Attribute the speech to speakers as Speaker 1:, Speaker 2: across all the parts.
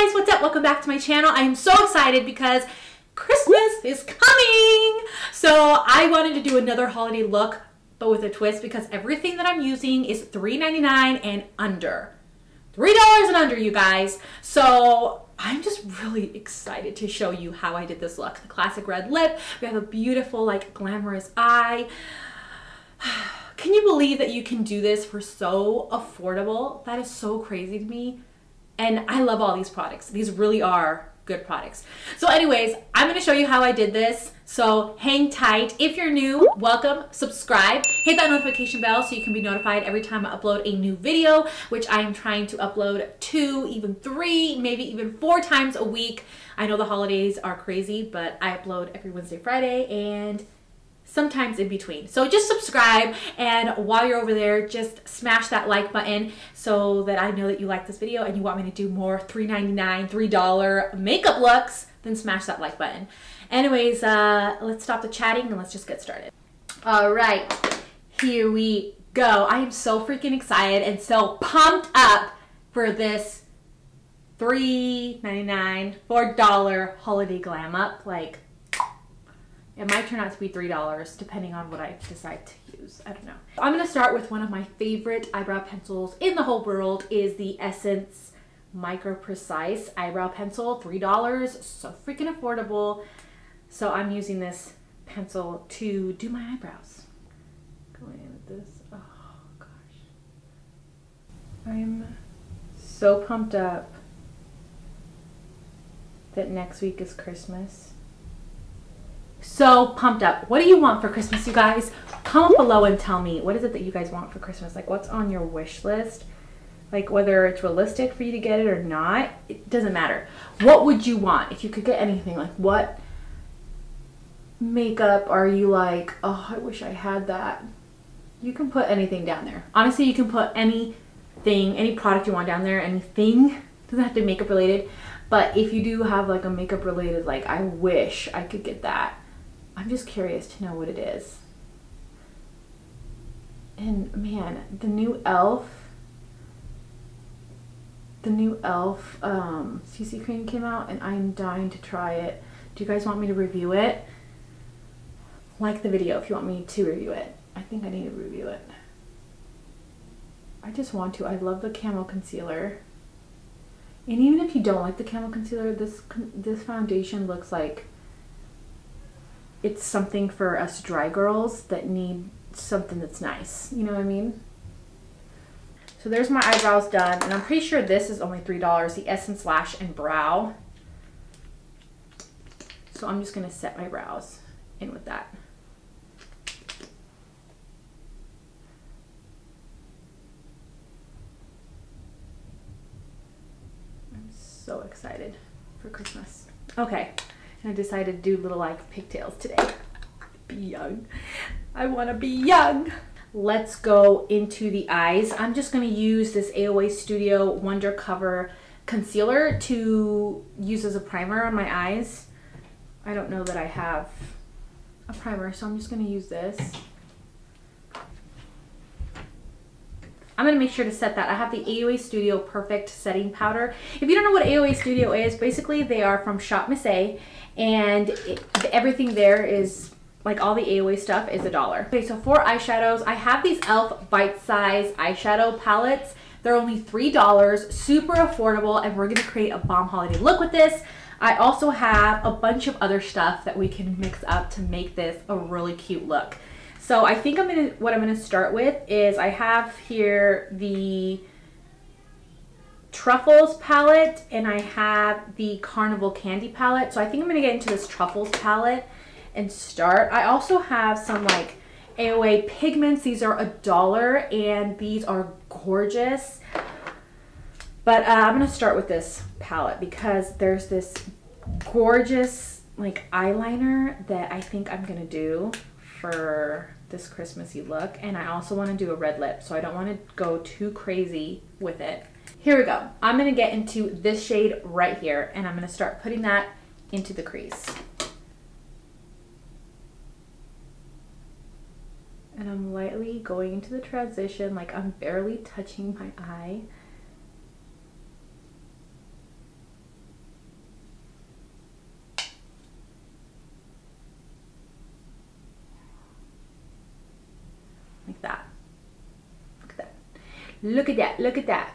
Speaker 1: guys, what's up? Welcome back to my channel. I am so excited because Christmas is coming. So I wanted to do another holiday look, but with a twist because everything that I'm using is $3.99 and under. $3 and under, you guys. So I'm just really excited to show you how I did this look. The classic red lip. We have a beautiful, like, glamorous eye. Can you believe that you can do this for so affordable? That is so crazy to me. And I love all these products. These really are good products. So anyways, I'm gonna show you how I did this. So hang tight. If you're new, welcome, subscribe, hit that notification bell so you can be notified every time I upload a new video, which I am trying to upload 2, even 3, maybe even 4 times a week. I know the holidays are crazy, but I upload every Wednesday, Friday, and sometimes in between. So just subscribe, and while you're over there, just smash that like button so that I know that you like this video and you want me to do more $3.99, $3 makeup looks, then smash that like button. Anyways, let's stop the chatting and let's just get started. All right, here we go. I am so freaking excited and so pumped up for this $3.99, $4 holiday glam up. Like, it might turn out to be $3 depending on what I decide to use. I don't know. I'm going to start with one of my favorite eyebrow pencils in the whole world is the Essence Micro Precise Eyebrow Pencil. $3. So freaking affordable. So I'm using this pencil to do my eyebrows. Going in with this. Oh gosh. I'm so pumped up that next week is Christmas. So pumped up. What do you want for Christmas, you guys? Comment below and tell me, what is it that you guys want for Christmas? Like, what's on your wish list? Like, whether it's realistic for you to get it or not, it doesn't matter. What would you want if you could get anything? Like, what makeup are you like, oh, I wish I had that? You can put anything down there. Honestly, you can put anything, any product you want down there, anything. Doesn't have to be makeup related. But if you do have like a makeup related, like, I wish I could get that. I'm just curious to know what it is. And man, the new e.l.f. CC cream came out and I'm dying to try it. Do you guys want me to review it? Like the video if you want me to review it. I think I need to review it. I just want to. I love the camo concealer. And even if you don't like the camo concealer, this foundation looks like it's something for us dry girls that need something that's nice. You know what I mean? So there's my eyebrows done, and I'm pretty sure this is only $3, the Essence Lash and Brow. So I'm just gonna set my brows in with that. I'm so excited for Christmas. Okay. And I decided to do little like pigtails today. Be young. I want to be young. Let's go into the eyes. I'm just going to use this Aoa Studio Wonder Cover concealer to use as a primer on my eyes. I don't know that I have a primer, so I'm just going to use this. I'm going to make sure to set that. I have the Aoa Studio Perfect Setting Powder. If you don't know what Aoa Studio is, basically they are from Shop Miss A, and everything there is, like, all the Aoa stuff is $1. Okay, so for eyeshadows, I have these e.l.f. bite-size eyeshadow palettes. They're only $3, super affordable, and we're going to create a bomb holiday look with this. I also have a bunch of other stuff that we can mix up to make this a really cute look. So I think what I'm gonna start with is I have here the Truffles palette and I have the Carnival Candy palette. So I think I'm gonna get into this Truffles palette and start. I also have some like Aoa Pigments. These are $1 and these are gorgeous. But I'm gonna start with this palette because there's this gorgeous like eyeliner that I think I'm gonna do for this Christmassy look, and I also want to do a red lip, so I don't want to go too crazy with it. Here we go. I'm going to get into this shade right here, and I'm going to start putting that into the crease. And I'm lightly going into the transition, like I'm barely touching my eye. Look at that, look at that.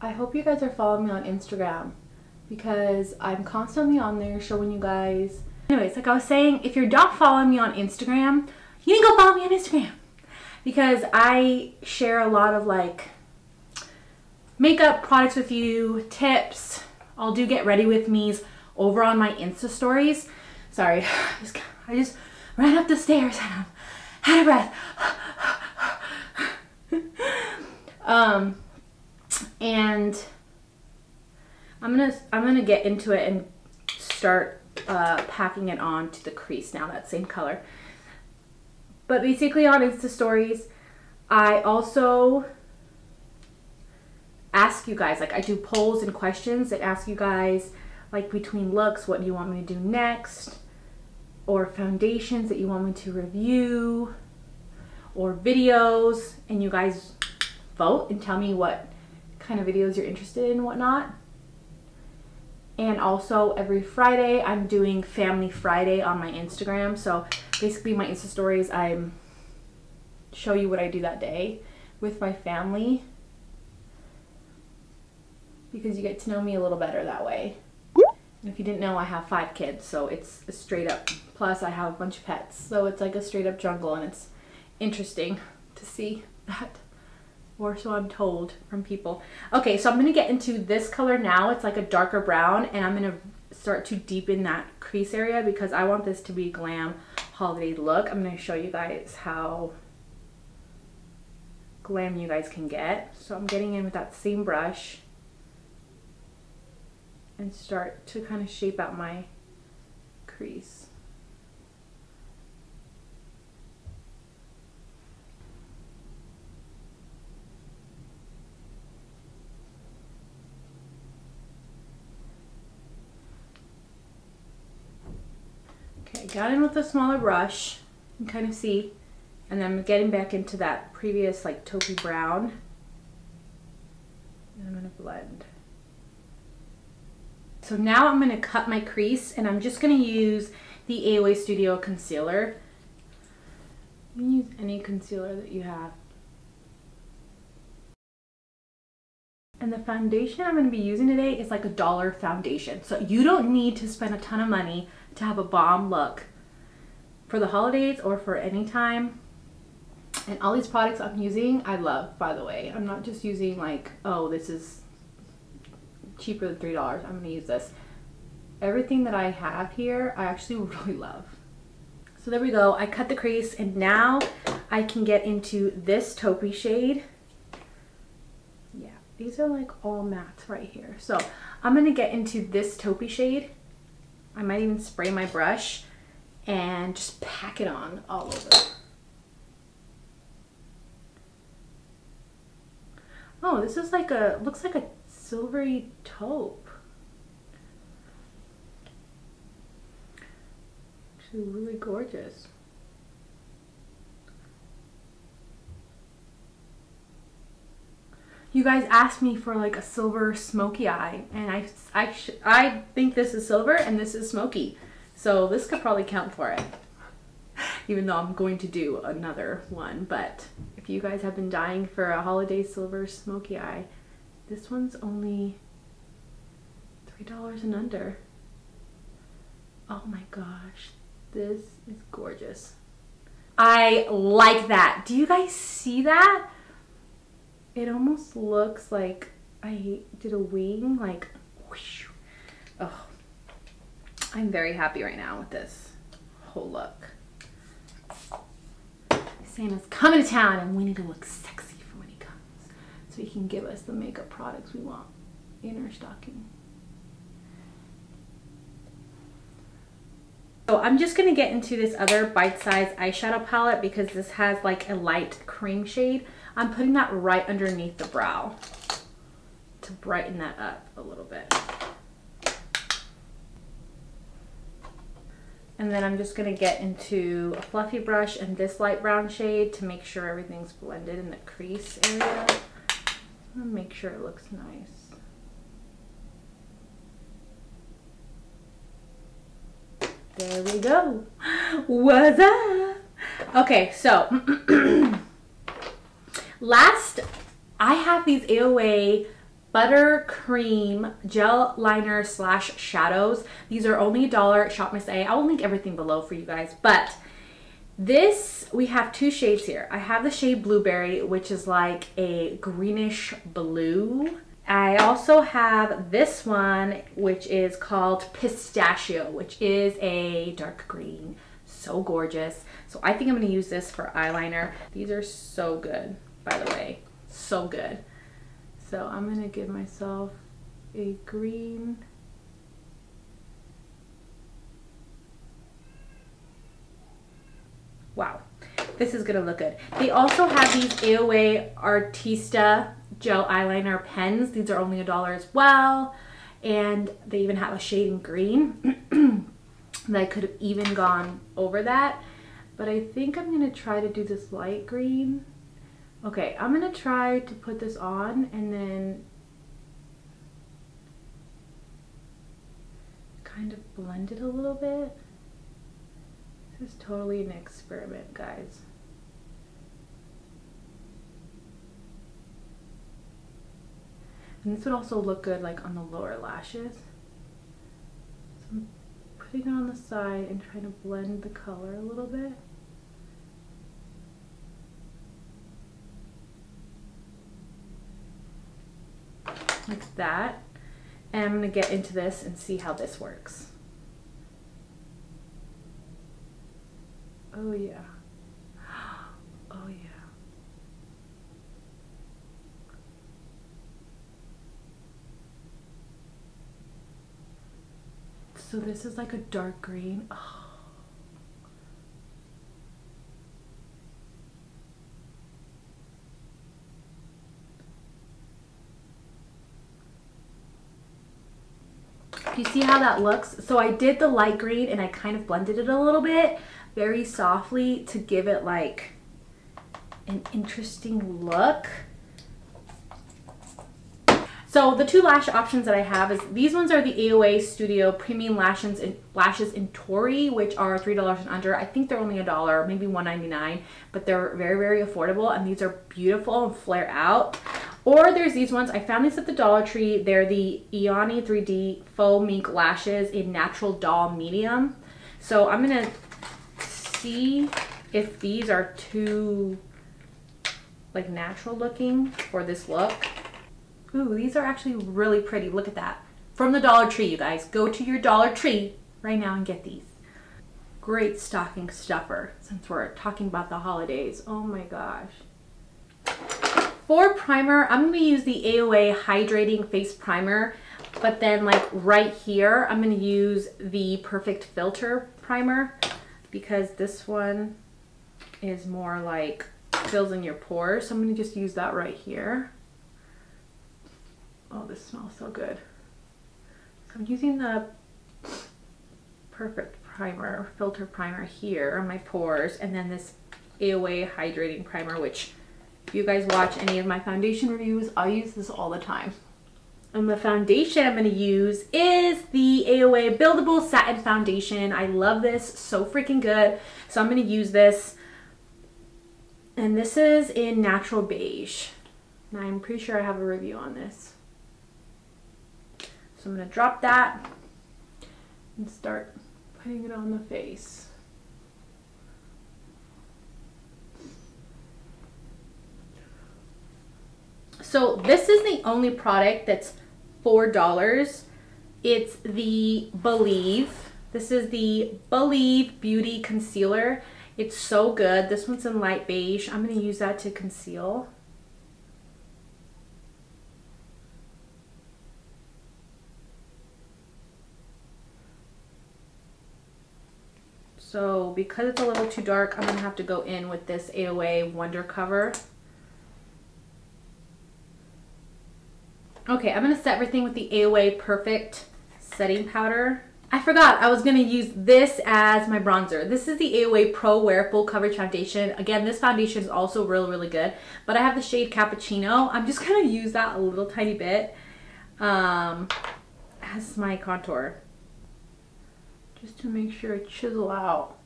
Speaker 1: I hope you guys are following me on Instagram because I'm constantly on there showing you guys. Anyways, like I was saying, if you're not following me on Instagram, you need to go follow me on Instagram because I share a lot of like makeup products with you, tips. I'll do get ready with me's over on my Insta stories. Sorry, I just ran up the stairs and I'm out of breath. And I'm gonna get into it and start packing it on to the crease now, that same color. But basically on Insta stories, I also ask you guys, like I do polls and questions that ask you guys like between looks, what do you want me to do next? Or foundations that you want me to review, or videos, and you guys vote and tell me what kind of videos you're interested in and whatnot. And also every Friday I'm doing Family Friday on my Instagram. So basically my Insta stories, I show you what I do that day with my family because you get to know me a little better that way. And if you didn't know, I have 5 kids, so it's a straight up, plus I have a bunch of pets, so it's like a straight up jungle, and it's interesting to see that, or so I'm told from people. Okay, so I'm going to get into this color now. It's like a darker brown, and I'm going to start to deepen that crease area because I want this to be a glam holiday look. I'm going to show you guys how glam you guys can get. So I'm getting in with that same brush and start to kind of shape out my crease. Okay, got in with a smaller brush. You can kind of see, and then I'm getting back into that previous like taupey brown. And I'm gonna blend. So now I'm going to cut my crease, and I'm just going to use the Aoa Studio concealer. You can use any concealer that you have. And the foundation I'm going to be using today is like $1 foundation. So you don't need to spend a ton of money to have a bomb look for the holidays or for any time. And all these products I'm using, I love, by the way. I'm not just using like, oh, this is cheaper than $3. I'm gonna use this. Everything that I have here, I actually really love. So there we go. I cut the crease, and now I can get into this taupey shade. Yeah, these are like all mattes right here. So I'm gonna get into this taupey shade. I might even spray my brush and just pack it on all over. Oh, this is like a, looks like a silvery taupe. Actually really gorgeous. You guys asked me for like a silver smoky eye, and I think this is silver and this is smoky. So this could probably count for it. Even though I'm going to do another one, but if you guys have been dying for a holiday silver smoky eye, this one's only $3 and under. Oh my gosh, this is gorgeous. I like that. Do you guys see that? It almost looks like I did a wing, like whoosh. Oh, I'm very happy right now with this whole look. Santa's coming to town, and we need to look sexy for when he comes, so he can give us the makeup products we want in our stocking. So I'm just going to get into this other bite-sized eyeshadow palette because this has like a light cream shade. I'm putting that right underneath the brow to brighten that up a little bit. And then I'm just going to get into a fluffy brush and this light brown shade to make sure everything's blended in the crease area. And make sure it looks nice. There we go. What's up? Okay, so last, I have these Aoa Buttercream Gel Liner / Shadows. These are only $1 at Shop Miss A. I will link everything below for you guys. But this, we have two shades here. I have the shade Blueberry, which is like a greenish blue. I also have this one, which is called Pistachio, which is a dark green. So gorgeous. So I think I'm going to use this for eyeliner. These are so good, by the way. So good. So I'm going to give myself a green. Wow. This is going to look good. They also have these Aoa Artista gel eyeliner pens. These are only $1 as well. And they even have a shade in green that I could have even gone over that. But I think I'm going to try to do this light green. Okay, I'm going to try to put this on and then kind of blend it a little bit. This is totally an experiment, guys. And this would also look good like on the lower lashes. So I'm putting it on the side and trying to blend the color a little bit. Like that. And I'm going to get into this and see how this works. Oh yeah. Oh yeah. So this is like a dark green. Oh. You see how that looks? So I did the light green and I kind of blended it a little bit, very softly, to give it like an interesting look. So the two lash options that I have is, these ones are the Aoa Studio Premium Lashes in Tori, which are $3 and under. I think they're only $1, maybe $1.99, but they're very, very affordable, and these are beautiful and flare out. Or there's these ones, I found these at the Dollar Tree. They're the Ioni 3D Faux Mink Lashes in Natural Doll Medium. So I'm gonna see if these are too like natural looking for this look. Ooh, these are actually really pretty. Look at that. From the Dollar Tree, you guys. Go to your Dollar Tree right now and get these. Great stocking stuffer, since we're talking about the holidays. Oh my gosh. For primer, I'm going to use the Aoa Hydrating Face Primer, but then like right here, I'm going to use the Perfect Filter Primer, because this one is more like fills in your pores. So I'm going to just use that right here. Oh, this smells so good. So I'm using the Perfect Primer, Filter Primer here on my pores, and then this Aoa Hydrating Primer, which if you guys watch any of my foundation reviews, I use this all the time. And the foundation I'm going to use is the Aoa Buildable Satin Foundation. I love this, so freaking good. So I'm going to use this. And this is in Natural Beige. And I'm pretty sure I have a review on this. So I'm going to drop that and start putting it on the face. So this is the only product that's $4. It's the Believe. This is the Believe Beauty Concealer. It's so good. This one's in light beige. I'm going to use that to conceal. So because it's a little too dark, I'm going to have to go in with this Aoa Wonder Cover. Okay, I'm going to set everything with the Aoa Perfect Setting Powder. I forgot, I was going to use this as my bronzer. This is the Aoa Pro Wear Full Coverage Foundation. Again, this foundation is also really, really good. But I have the shade Cappuccino. I'm just going to use that a little tiny bit as my contour. just to make sure it chisel out.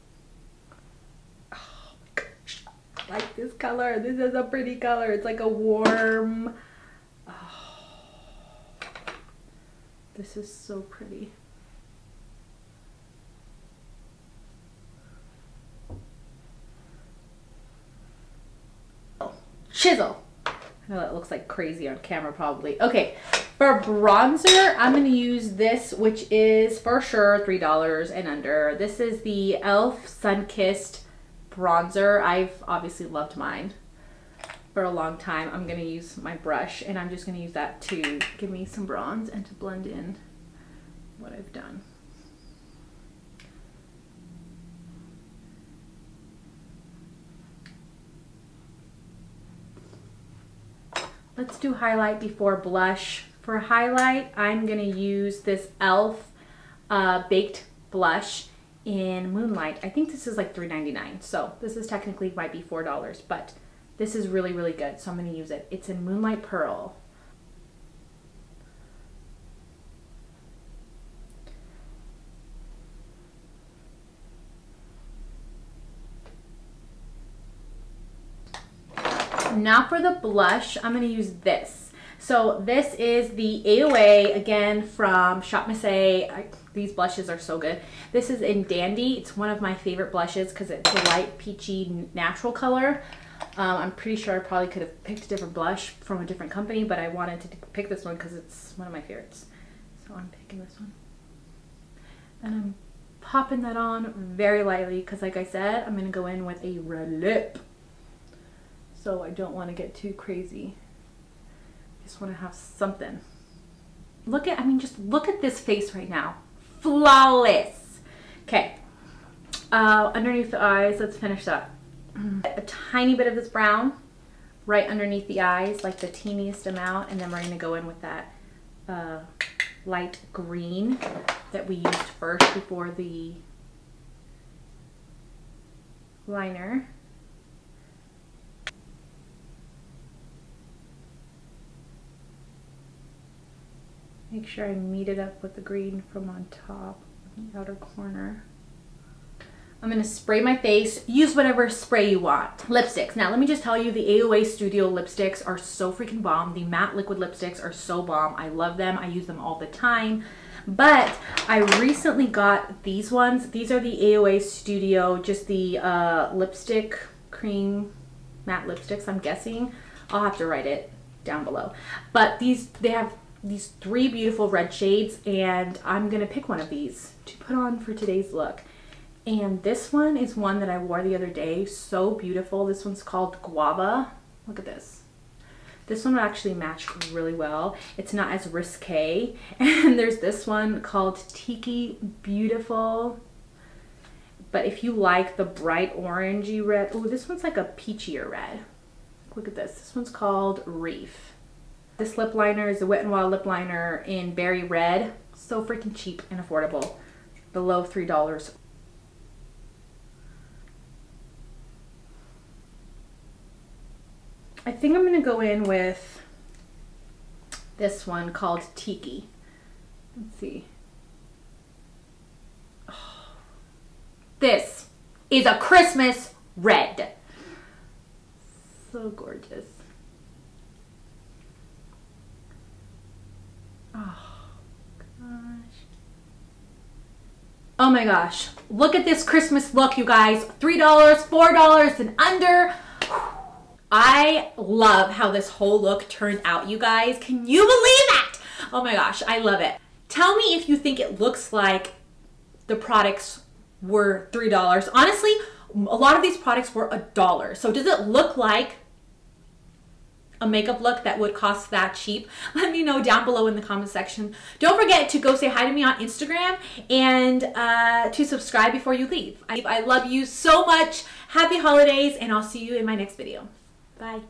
Speaker 1: Oh my gosh, I like this color. This is a pretty color. It's like a warm, oh, this is so pretty. Chisel. I know that looks like crazy on camera probably. Okay, for bronzer, I'm going to use this, which is for sure $3 and under. This is the e.l.f. Sunkissed Bronzer. I've obviously loved mine for a long time. I'm going to use my brush, and I'm just going to use that to give me some bronze and to blend in what I've done. Let's do highlight before blush. For highlight, I'm gonna use this e.l.f. Baked Blush in Moonlight. I think this is like $3.99, so this is technically might be $4, but this is really, really good, so I'm gonna use it. It's in Moonlight Pearl. Now for the blush, I'm going to use this. So this is the Aoa, again, from Shop Miss A. These blushes are so good. This is in Dandy. It's one of my favorite blushes because it's a light peachy natural color. I'm pretty sure I probably could have picked a different blush from a different company, but I wanted to pick this one because it's one of my favorites. So I'm picking this one. And I'm popping that on very lightly because, like I said, I'm going to go in with a red lip. So I don't want to get too crazy. I just want to have something. Look at, I mean, just look at this face right now. Flawless. Okay. Underneath the eyes, let's finish up. A tiny bit of this brown right underneath the eyes, like the teeniest amount, and then we're going to go in with that light green that we used first before the liner. Make sure I meet it up with the green from on top, the outer corner. I'm gonna spray my face. Use whatever spray you want. Lipsticks. Now let me just tell you, the Aoa Studio lipsticks are so freaking bomb. The matte liquid lipsticks are so bomb. I love them. I use them all the time. But I recently got these ones. These are the Aoa Studio, just the lipstick cream matte lipsticks, I'm guessing. I'll have to write it down below. But they have these 3 beautiful red shades, and I'm gonna pick one of these to put on for today's look. And this one is one that I wore the other day. So beautiful. This one's called Guava. Look at this. This one would actually match really well. It's not as risque. And there's this one called Tiki Beautiful. But if you like the bright orangey red, oh, this one's like a peachier red. Look at this. This one's called Reef. This lip liner is a Wet n Wild lip liner in Berry Red. So freaking cheap and affordable. Below $3. I think I'm going to go in with this one called Tiki. Let's see. Oh, this is a Christmas red. So gorgeous. Oh gosh. Oh my gosh. Look at this Christmas look, you guys. $3, $4 and under. I love how this whole look turned out, you guys. Can you believe that? Oh my gosh, I love it. Tell me if you think it looks like the products were $3. Honestly, a lot of these products were $1. So does it look like a makeup look that would cost that cheap? Let me know down below in the comment section. Don't forget to go say hi to me on Instagram and to subscribe before you leave. I love you so much. Happy holidays, and I'll see you in my next video. Bye.